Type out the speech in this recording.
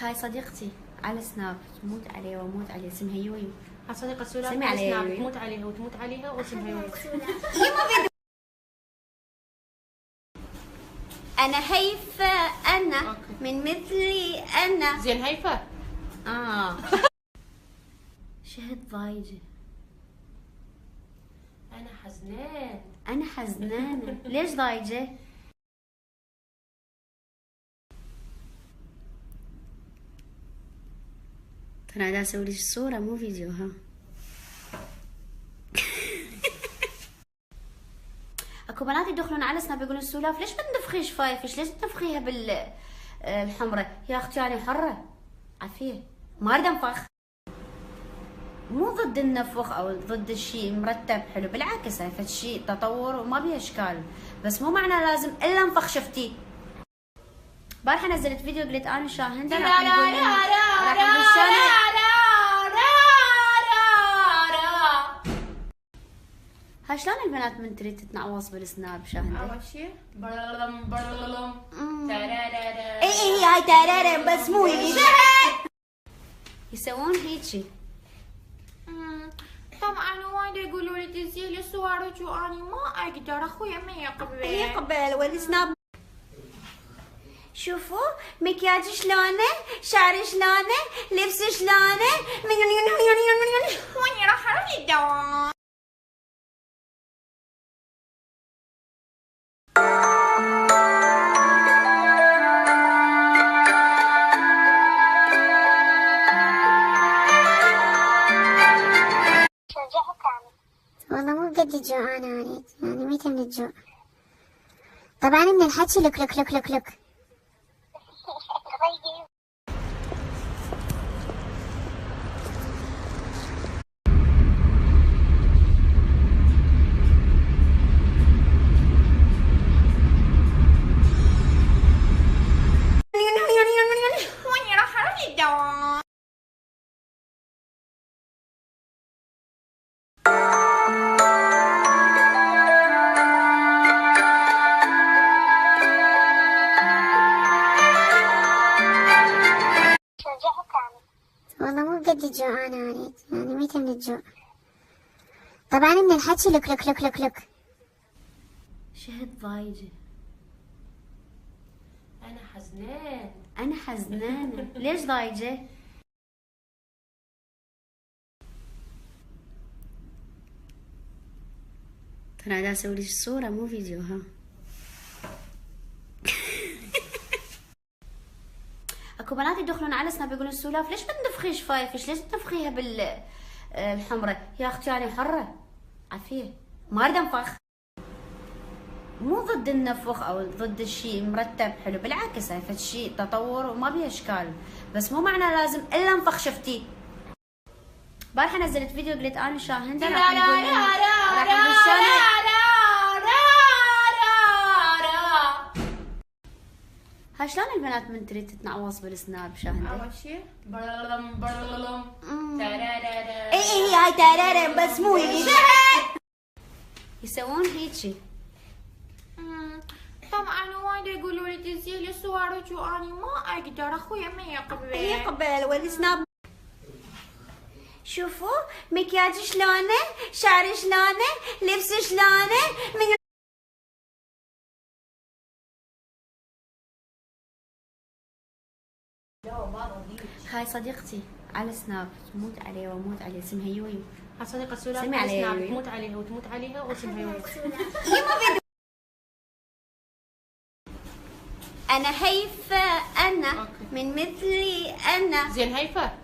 هاي صديقتي على سناب تموت عليه واموت عليه، اسمها يويو. هاي صديقة سولا سمي على سناب تموت عليها وتموت عليها واسمها يويو. انا هيفا انا من مثلي انا. زين هيفا. شهد ضايجه. انا حزنان. انا حزنانه. ليش ضايجه؟ ترى دا اسوي لك صوره مو فيديو. ها اكو بنات يدخلون على سناب يقولون السولاف ليش ما تنفخي شفايفك؟ ليش تنفخيها بالحمره؟ يا اختي انا حره عافيه ما اريد انفخ. مو ضد النفخ او ضد الشيء مرتب حلو، بالعكس هاي فد شيء تطور وما بيه اشكال، بس مو معنى لازم الا انفخ. شفتي بارحه نزلت فيديو قلت انا شاهنده راح ها شلون البنات من تريد تتنعوص بالسناب شاهنده؟ اول شيء برلم برلم اي هاي ترارم بس مو يسوون هيجي. طبعا وايد يقولوا لي تنزلي لي صورك واني ما اقدر، اخويا ما يقبل والسناب. شوفوا مكياجي شلونه، شعري شلونه، لبسي شلونه، واني راح اروح الدوام. والله مو بقد جوعانة أنا، يعني ميتة من الجوع. طبعا من الحكي لك لك لك لك لك. واني راح اروح الدوام. والله مو بقد جوعانة أنا، يعني ميتة من الجوع. طبعا من الحكي لك لك لك لك لك. شهد ضايجه. انا حزنان. انا حزنانه. ليش ضايجه؟ ترى دا اسوي لك صوره مو فيديو. ها اكو بنات يدخلون على سناب يقولون السولاف ليش ما تنفخي شفايفك؟ ليش تنفخيها بالحمره؟ يا اختي انا حره عافيه ما اريد انفخ. مو ضد النفخ او ضد الشيء مرتب حلو، بالعكس هاي فد شيء تطور وما بيه اشكال، بس مو معنى لازم الا انفخ. شفتي بارحه نزلت فيديو قلت انا شاهنده ها شلون البنات من تريد تتنعوص بالسناب شاهنده؟ اول شيء برلم برلم اي هاي ترارم بس مو يسوون هيجي. طبعا وايد يقولوا لي تنزلي لي صورك واني ما اقدر، اخويا ما يقبل والسناب. شوفوا مكياجي شلونه، شعري شلونه، لبسي شلونه، هاي صديقتي على سناب تموت عليه واموت عليه، اسمها يويو. هاي صديقة سولا سمي على سناب يويو. تموت عليها وتموت عليها واسمها يويو. انا هيفا انا من مثلي انا. زين هيفا.